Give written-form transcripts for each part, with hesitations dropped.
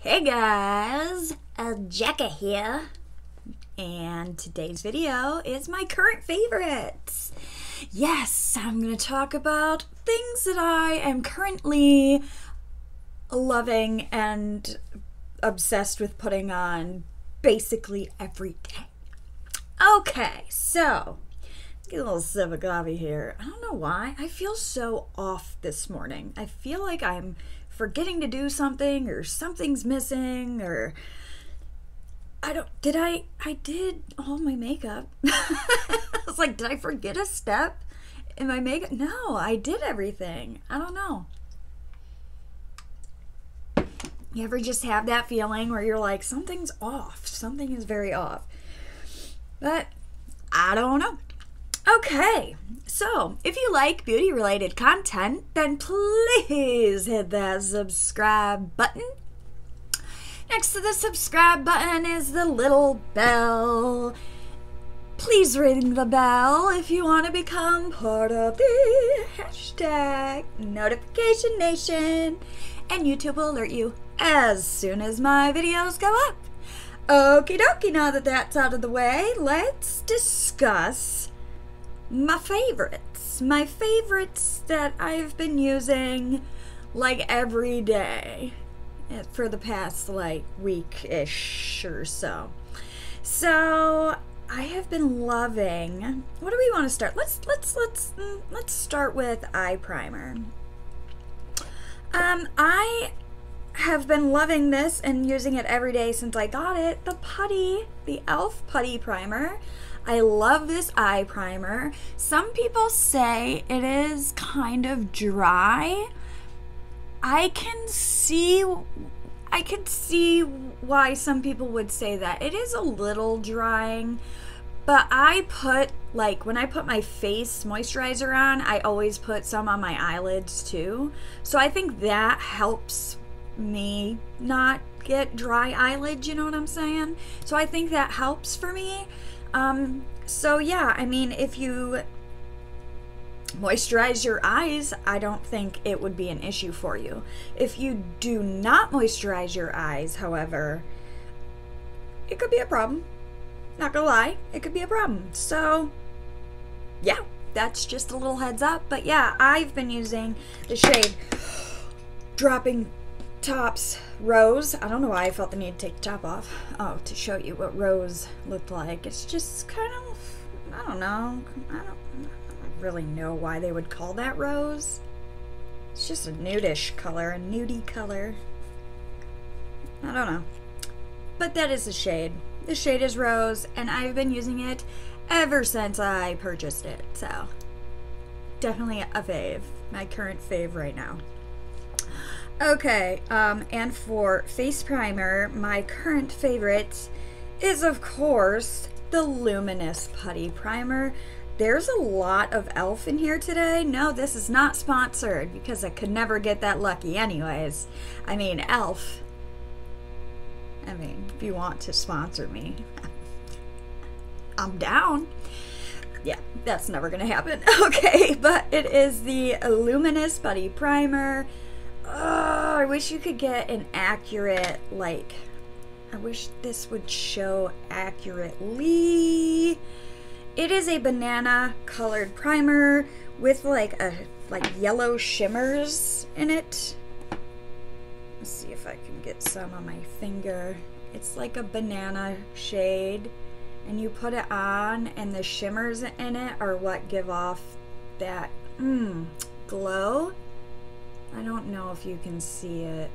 Hey guys, Jacka here, and today's video is my current favorites. Yes, I'm going to talk about things that I am currently loving and obsessed with putting on basically every day. Okay, so get a little sip of coffee here. I don't know why, I feel so off this morning. I feel like I'm forgetting to do something, or something's missing, or I did all my makeup. I was like, did I forget a step in my makeup? No, I did everything. I don't know. You ever just have that feeling where you're like, something's off, something is very off, but I don't know. Okay, so if you like beauty related content, then please hit that subscribe button. Next to the subscribe button is the little bell. Please ring the bell if you want to become part of the hashtag Notification Nation, and YouTube will alert you as soon as my videos go up. Okie dokie, now that that's out of the way, let's discuss my favorites that I've been using like every day for the past like week-ish or so. So I have been loving, what do we want to start? Let's start with eye primer. I have been loving this and using it every day since I got it. The E.L.F. putty primer. I love this eye primer. Some people say it is kind of dry. I can see why some people would say that. It is a little drying, but I put, like, when I put my face moisturizer on, I always put some on my eyelids too. So I think that helps me not get dry eyelids, you know what I'm saying? So I think that helps for me. So yeah, I mean, if you moisturize your eyes, I don't think it would be an issue for you. If you do not moisturize your eyes, however, it could be a problem. Not gonna lie, it could be a problem. So yeah, that's just a little heads up. But yeah, I've been using the shade Dropping Tops Rose. I don't know why I felt the need to take the top off. Oh, to show you what Rose looked like. It's just kind of, I don't know. I don't really know why they would call that rose. It's just a nudish color, a nudie color. I don't know. But that is the shade. The shade is Rose, and I've been using it ever since I purchased it. So definitely a fave. My current fave right now. Okay, and for face primer, my current favorite is, of course, the Luminous Putty Primer. There's a lot of E.L.F. in here today. No, this is not sponsored, because I could never get that lucky anyways. I mean, E.L.F. I mean, if you want to sponsor me, I'm down. Yeah, that's never gonna happen. Okay, but it is the Luminous Putty Primer. Oh, I wish you could get an accurate, like, I wish this would show accurately. It is a banana colored primer with like yellow shimmers in it. Let's see if I can get some on my finger. It's like a banana shade, and you put it on, and the shimmers in it are what give off that glow. I don't know if you can see it.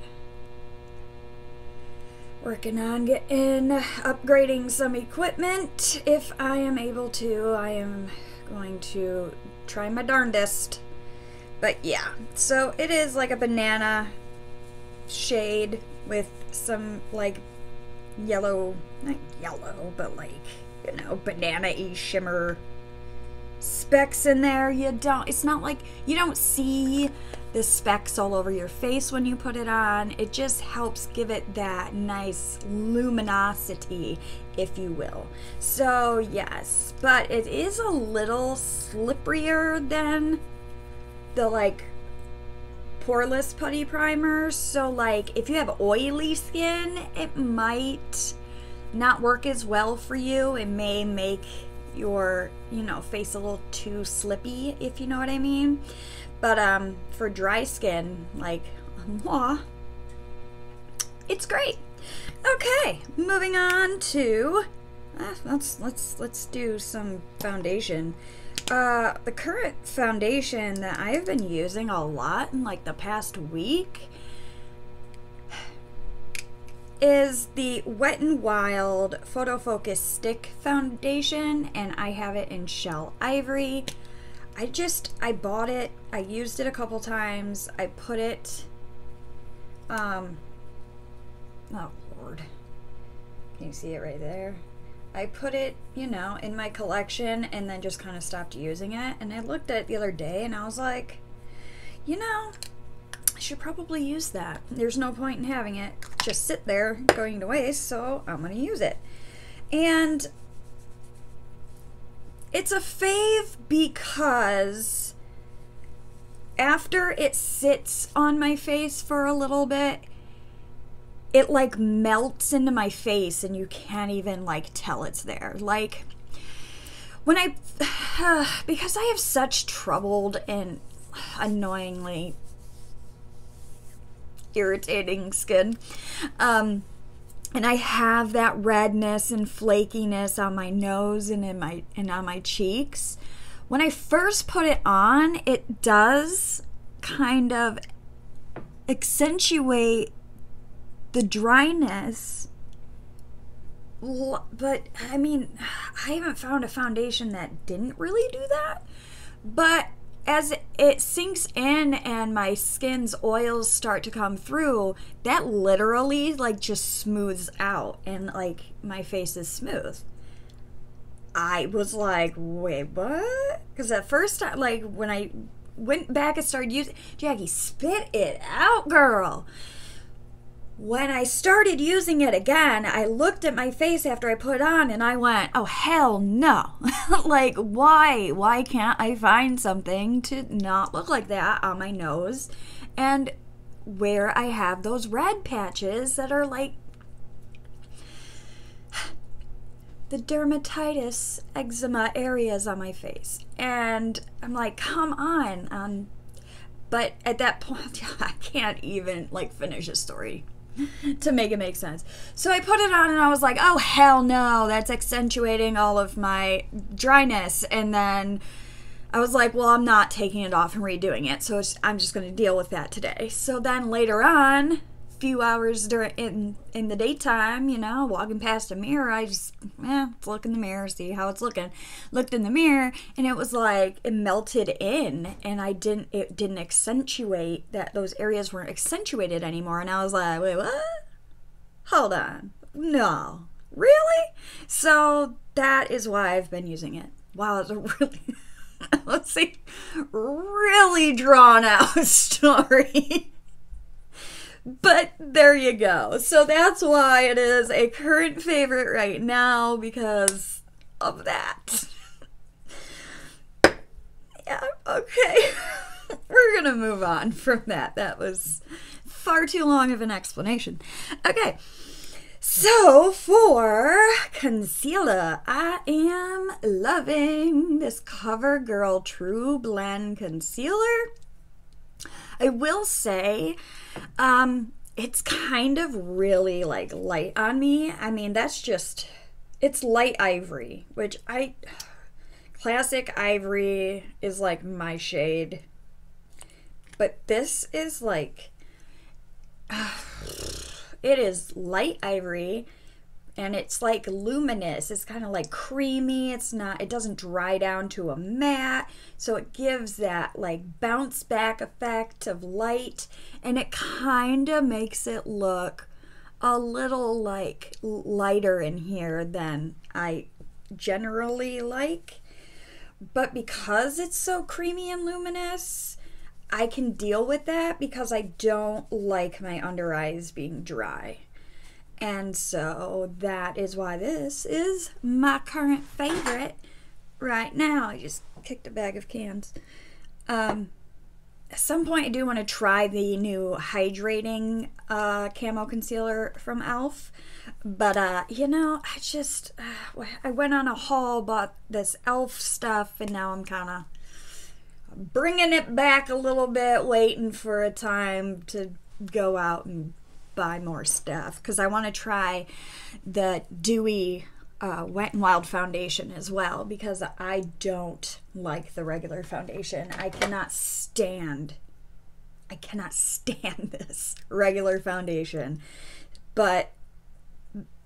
Working on upgrading some equipment. If I am able to, I am going to try my darndest. But yeah, so it is like a banana shade with some like yellow, not yellow, but like, you know, banana-y shimmer specks in there. It's not like, you don't see the specks all over your face when you put it on. It just helps give it that nice luminosity, if you will. So yes, but it is a little slipperier than the like poreless putty primer. So like if you have oily skin, it might not work as well for you. It may make your, you know, face a little too slippy, if you know what I mean. But for dry skin, like, it's great. Okay, moving on to let's do some foundation. The current foundation that I've been using a lot in like the past week is the Wet n Wild Photo Focus Stick Foundation, and I have it in Shell Ivory. I bought it, I used it a couple times, I put it, oh Lord, can you see it right there? I put it, you know, in my collection and then just kind of stopped using it, and I looked at it the other day and I was like, you know, I should probably use that. There's no point in having it just sit there going to waste, so I'm gonna use it. And it's a fave because after it sits on my face for a little bit, it like melts into my face and you can't even like tell it's there. Like when because I have such troubled and annoyingly irritating skin, and I have that redness and flakiness on my nose and on my cheeks. When I first put it on, it does kind of accentuate the dryness, but I mean, I haven't found a foundation that didn't really do that. But as it sinks in and my skin's oils start to come through, that literally like just smooths out and like my face is smooth. I was like, wait, what? Because at first, like when I went back and started using, Jackie, spit it out, girl. When I started using it again, I looked at my face after I put it on and I went, oh, hell no. Like, why? Why can't I find something to not look like that on my nose? And where I have those red patches that are like the dermatitis, eczema areas on my face. And I'm like, come on. But at that point, I can't even like finish a story to make it make sense. So I put it on and I was like, oh hell no, that's accentuating all of my dryness. And then I was like, well, I'm not taking it off and redoing it, so I'm just going to deal with that today. So then later on, a few hours in the daytime, you know, walking past a mirror, I just let's look in the mirror, see how it's looking. Looked in the mirror and it was like it melted in, and it didn't accentuate that, those areas weren't accentuated anymore. And I was like, wait, what? Hold on, no, really? So that is why I've been using it. Wow, it's a really let's see, really drawn out story. But there you go. So that's why it is a current favorite right now, because of that. Yeah, okay. We're gonna move on from that. That was far too long of an explanation. Okay. So for concealer, I am loving this CoverGirl True Blend Concealer. I will say, it's kind of really like light on me. I mean, that's just, it's light ivory, which classic ivory is like my shade. But this is like, it is light ivory, and it's like luminous. It's kind of like creamy. It doesn't dry down to a matte, so it gives that like bounce back effect of light, and it kind of makes it look a little like lighter in here than I generally like. But because it's so creamy and luminous, I can deal with that because I don't like my under eyes being dry. And so that is why this is my current favorite right now. I just kicked a bag of cans. at some point I do want to try the new hydrating camo concealer from E.L.F. But, you know, I went on a haul, bought this E.L.F. stuff, and now I'm kind of bringing it back a little bit, waiting for a time to go out and buy more stuff. Because I want to try the Dewy Wet n Wild foundation as well, because I don't like the regular foundation. I cannot stand this regular foundation. But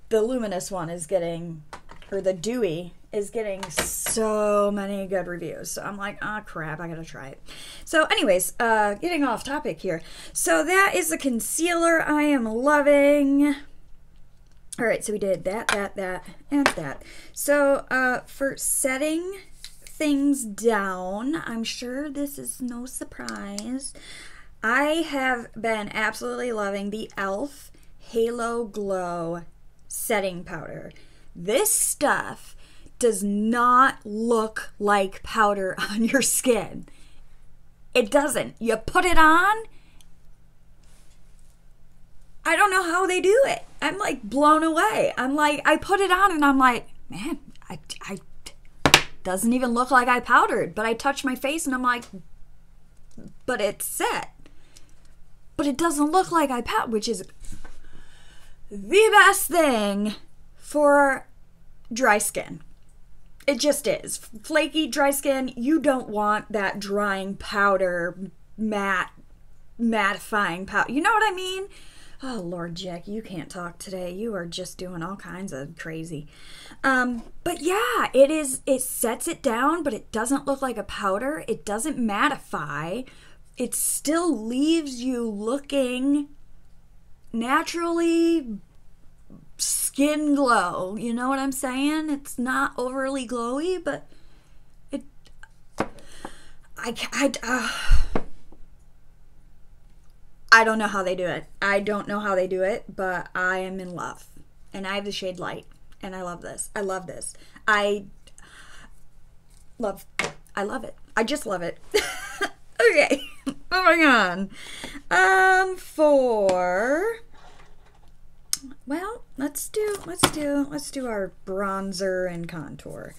the luminous one is getting, or the dewy is getting so many good reviews. So I'm like, oh crap, I gotta try it. So anyways, getting off topic here. So that is the concealer I am loving. All right, so we did that, and that. So for setting things down, I'm sure this is no surprise, I have been absolutely loving the E.L.F. Halo Glow setting powder. This stuff does not look like powder on your skin. It doesn't. You put it on, I don't know how they do it. I'm like blown away. I'm like, I put it on and I'm like, man, I doesn't even look like I powdered. But I touch my face and I'm like, but it's set. But it doesn't look like I powdered, which is the best thing for dry skin. It just is. Flaky, dry skin, you don't want that drying powder, mattifying powder. You know what I mean? Oh, Lord, Jack, you can't talk today. You are just doing all kinds of crazy. But yeah, it sets it down, but it doesn't look like a powder. It doesn't mattify. It still leaves you looking naturally skin glow. You know what I'm saying? It's not overly glowy, but I don't know how they do it. I don't know how they do it, but I am in love. And I have the shade Light, and I love this. I love this. I love it. I just love it. Okay, moving on. Let's do our bronzer and contour.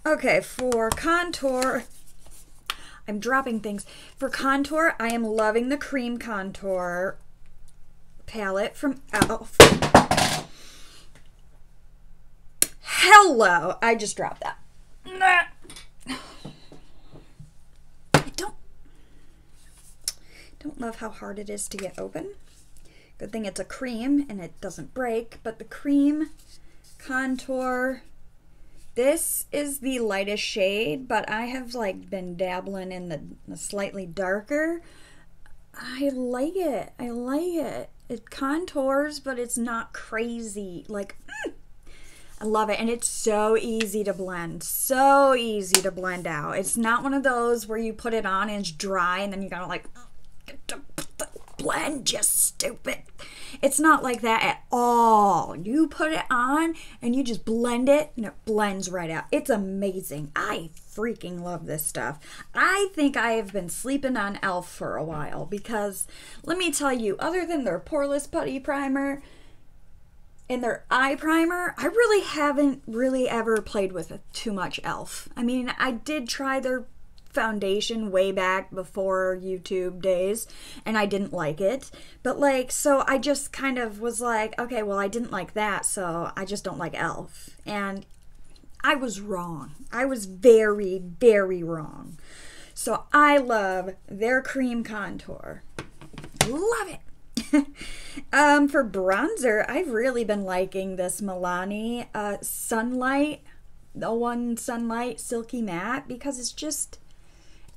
Okay, for contour, I'm dropping things. For contour, I am loving the cream contour palette from E.L.F. Hello, I just dropped that. I don't love how hard it is to get open. Good thing it's a cream and it doesn't break, but the cream contour, this is the lightest shade, but I have like been dabbling in the slightly darker. I like it. I like it. It contours, but it's not crazy. Like, I love it. And it's so easy to blend. So easy to blend out. It's not one of those where you put it on and it's dry and then you gotta like blend, just stupid. It's not like that at all. You put it on and you just blend it and it blends right out. It's amazing. I freaking love this stuff. I think I have been sleeping on E.L.F. for a while because let me tell you, other than their Poreless Putty Primer and their eye primer, I really haven't really ever played with too much E.L.F. I mean, I did try their foundation way back before YouTube days and I didn't like it, but like, so I just kind of was like, okay, well, I didn't like that, so I just don't like E.L.F. And I was wrong. I was very, very wrong. So I love their cream contour. Love it. For bronzer, I've really been liking this Milani Sunlight, the one Sunlight Silky Matte, because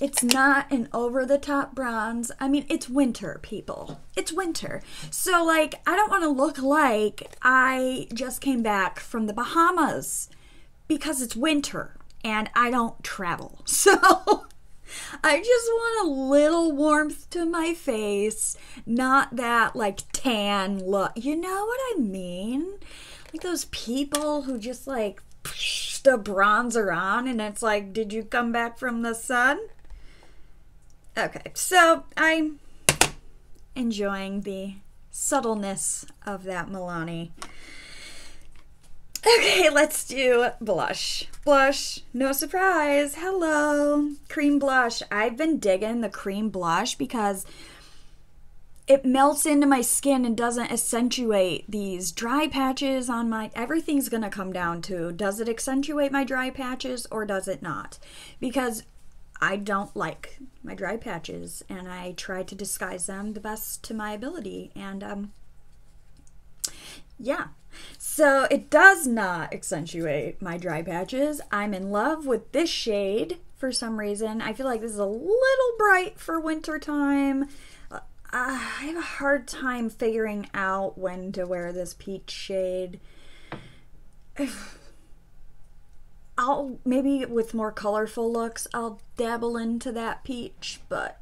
it's not an over-the-top bronze. I mean, it's winter, people. It's winter. So, like, I don't want to look like I just came back from the Bahamas because it's winter and I don't travel. So, I just want a little warmth to my face, not that, like, tan look. You know what I mean? Like those people who just, like, the bronzer on and it's like, did you come back from the sun? Okay, so I'm enjoying the subtleness of that Milani. Okay, let's do blush. Blush, no surprise. Hello, cream blush. I've been digging the cream blush because it melts into my skin and doesn't accentuate these dry patches on my... Everything's going to come down to, does it accentuate my dry patches or does it not? Because I don't like my dry patches and I try to disguise them the best to my ability. And yeah, so it does not accentuate my dry patches. I'm in love with this shade for some reason. I feel like this is a little bright for winter time. I have a hard time figuring out when to wear this peach shade. I'll maybe with more colorful looks, I'll dabble into that peach, but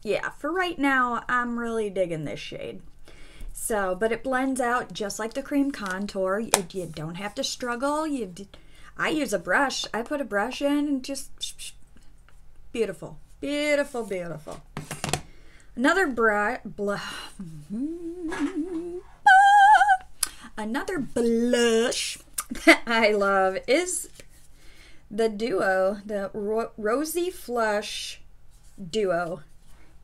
yeah, for right now, I'm really digging this shade. So, but it blends out just like the cream contour. You don't have to struggle. I use a brush. I put a brush in and just beautiful, beautiful, beautiful. Another another blush that I love is the Duo, the Rosy Flush Duo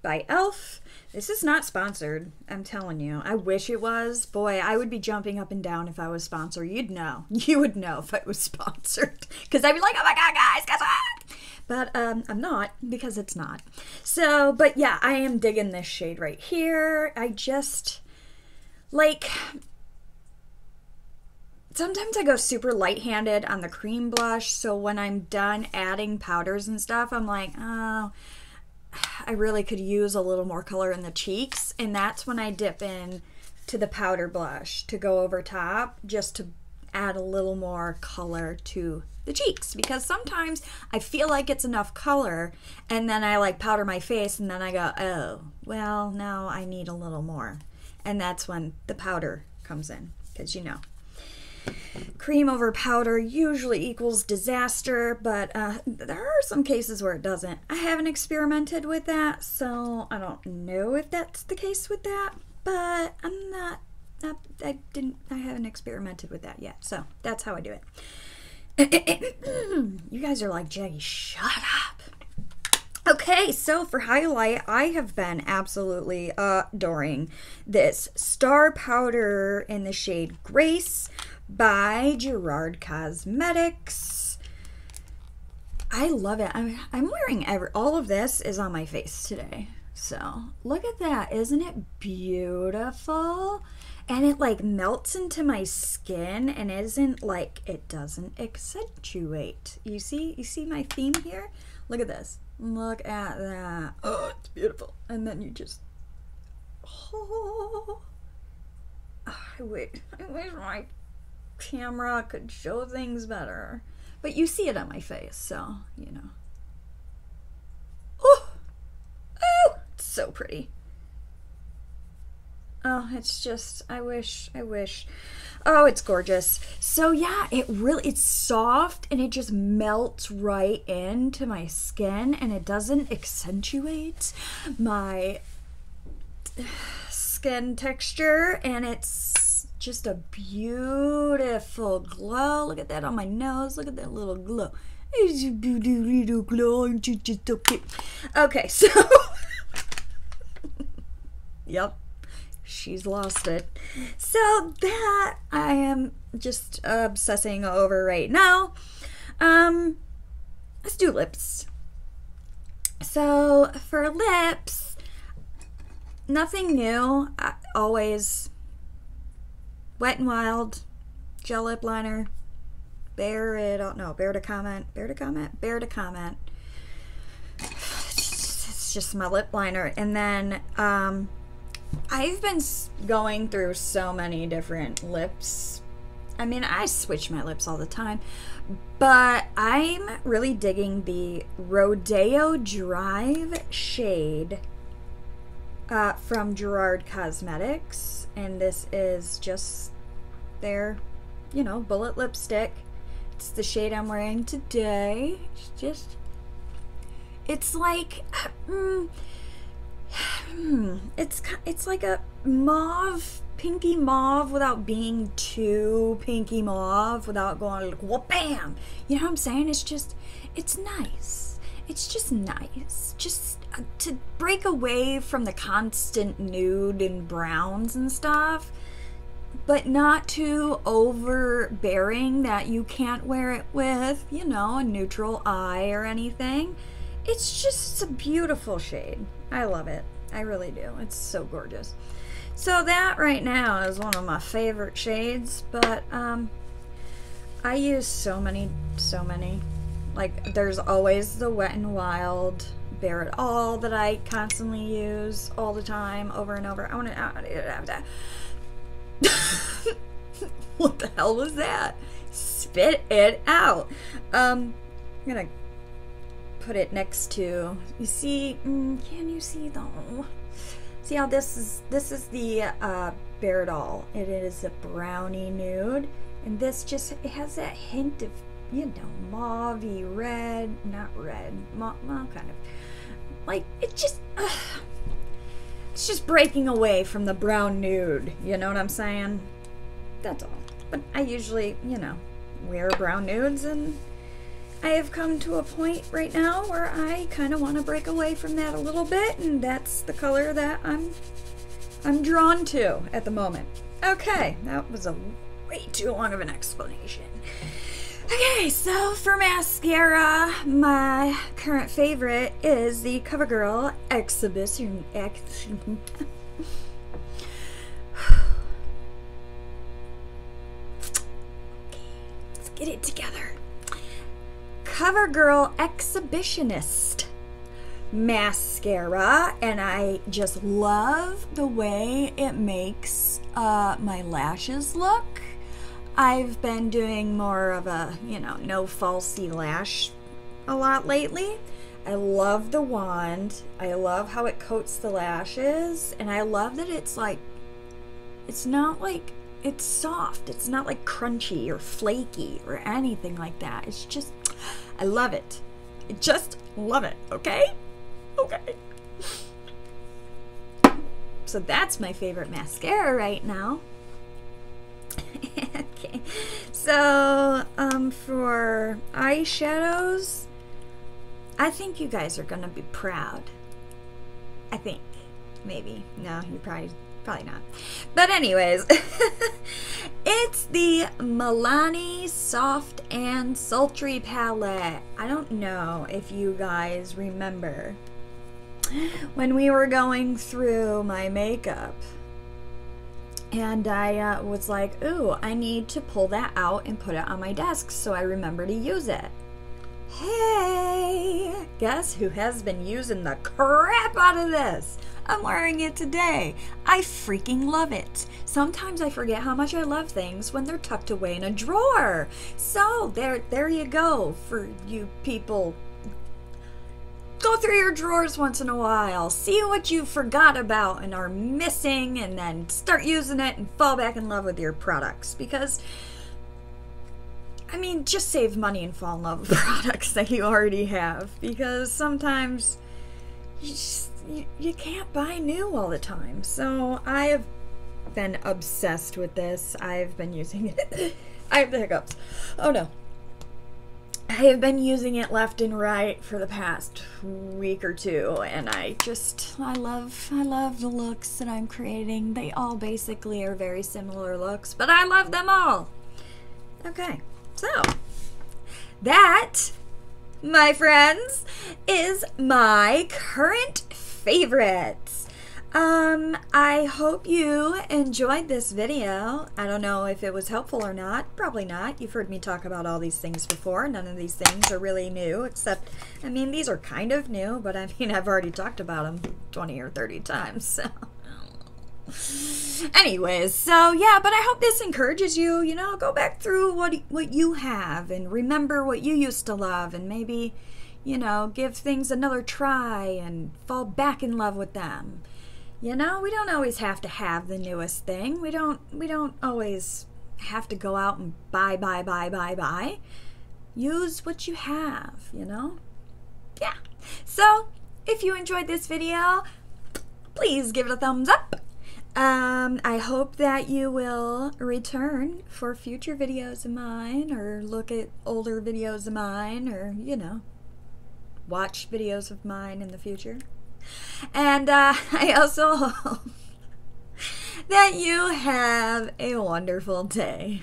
by E.L.F. This is not sponsored, I'm telling you. I wish it was. Boy, I would be jumping up and down if I was sponsored. You'd know. You would know if I was sponsored. Because I'd be like, oh my god, guys, guess what? But I'm not, because it's not. So, but yeah, I am digging this shade right here. I just, like... Sometimes I go super light-handed on the cream blush, so when I'm done adding powders and stuff, I'm like, oh, I really could use a little more color in the cheeks, and that's when I dip in to the powder blush to go over top, just to add a little more color to the cheeks, because sometimes I feel like it's enough color, and then I like powder my face, and then I go, oh, well, now I need a little more, and that's when the powder comes in, because you know. Cream over powder usually equals disaster, but there are some cases where it doesn't. I haven't experimented with that, so I don't know if that's the case with that, but I haven't experimented with that yet, so that's how I do it. You guys are like, Jackie, shut up. Okay, so for highlight, I have been absolutely adoring this Star Powder in the shade Grace by Gerard Cosmetics. I love it. I'm wearing all of this is on my face today. So look at that. Isn't it beautiful? And it like melts into my skin and isn't like, it doesn't accentuate. You see my theme here? Look at this. Look at that. Oh, it's beautiful. And then you just, oh, I wish my camera could show things better, but you see it on my face, so you know. Oh, it's so pretty. Oh, it's just, I wish. Oh, it's gorgeous. So yeah, it's soft and it just melts right into my skin and it doesn't accentuate my skin texture, and it's just a beautiful glow. Look at that on my nose. Look at that little glow. It's a beautiful little glow. Just okay. Okay, so yep, she's lost it. So that I am just obsessing over right now. Let's do lips. So for lips, nothing new. Always Wet n Wild gel lip liner. Bear to comment. It's just my lip liner. And then I've been going through so many different lips. I mean, I switch my lips all the time, but I'm really digging the Rodeo Drive shade from Gerard Cosmetics, and this is just their, you know, bullet lipstick. It's the shade I'm wearing today. It's like, it's like a mauve, pinky mauve without being too pinky mauve, without going like, whoop, bam. You know what I'm saying? It's just, it's nice. It's just nice. Just to break away from the constant nude and browns and stuff, but not too overbearing that you can't wear it with, you know, a neutral eye or anything. It's just a beautiful shade. I love it. I really do. It's so gorgeous. So that right now is one of my favorite shades, but I use so many. Like, there's always the Wet n Wild Bare It All that I constantly use all the time, over and over. I want to. What the hell was that? Spit it out. I'm gonna put it next to. You see? Can you see though? See how this is the Bare It All. It is a brownie nude, and this just, it has that hint of, you know, mauve-y red, not red, kind of like, it's just breaking away from the brown nude, you know what I'm saying? That's all. But I usually, you know, wear brown nudes, and I have come to a point right now where I kind of want to break away from that a little bit, and that's the color that I'm drawn to at the moment. Okay, that was a way too long of an explanation. Okay, so for mascara, my current favorite is the CoverGirl Exhibition. Okay, let's get it together. CoverGirl Exhibitionist mascara, and I just love the way it makes my lashes look. I've been doing more of a, you know, no falsy lash a lot lately. I love the wand. I love how it coats the lashes, and I love that it's like, it's not like, it's soft. It's not like crunchy or flaky or anything like that. It's just, I love it. I just love it, okay? Okay. So that's my favorite mascara right now. Okay, so for eyeshadows, I think you guys are gonna be proud. I think, maybe. No, you're probably not. But anyways, it's the Milani Soft and Sultry palette. I don't know if you guys remember when we were going through my makeup, and I was like, ooh, I need to pull that out and put it on my desk so I remember to use it. Hey, guess who has been using the crap out of this? I'm wearing it today. I freaking love it. Sometimes I forget how much I love things when they're tucked away in a drawer. So there you go for you people. Go through your drawers once in a while, see what you forgot about and are missing, and then start using it and fall back in love with your products. Because, I mean, just save money and fall in love with products that you already have. Because sometimes you can't buy new all the time. So I have been obsessed with this. I've been using it. I have the hiccups. Oh no. I have been using it left and right for the past week or two, and I love the looks that I'm creating. They all basically are very similar looks, but I love them all. Okay, so that, my friends, is my current favorites. I hope you enjoyed this video. I don't know if it was helpful or not. Probably not. You've heard me talk about all these things before. None of these things are really new, except, I mean, these are kind of new, but I mean, I've already talked about them 20 or 30 times, so. Anyways, so yeah, but I hope this encourages you, you know, go back through what you have and remember what you used to love, and maybe, you know, give things another try and fall back in love with them. You know, we don't always have to have the newest thing. We don't always have to go out and buy. Use what you have, you know? Yeah. So, if you enjoyed this video, please give it a thumbs up. I hope that you will return for future videos of mine, or look at older videos of mine, or, you know, watch videos of mine in the future. And I also hope that you have a wonderful day.